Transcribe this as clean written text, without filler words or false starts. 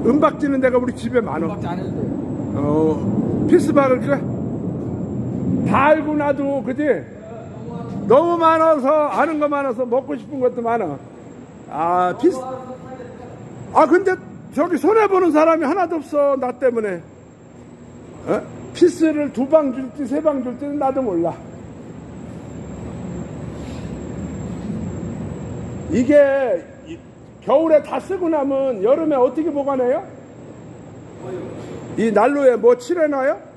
은박 지는 데가 우리 집에 많아. 음박지 안 해도 돼. 피스박을 그래? 다 알고 나도 그지? 너무 많아서 아는 거 많아서 먹고 싶은 것도 많아. 근데 저기 손해보는 사람이 하나도 없어. 나 때문에. 피스를 2방 줄지 3방 줄지는 나도 몰라. 이게 겨울에 다 쓰고 나면 여름에 어떻게 보관해요? 이 난로에 뭐 칠해놔요?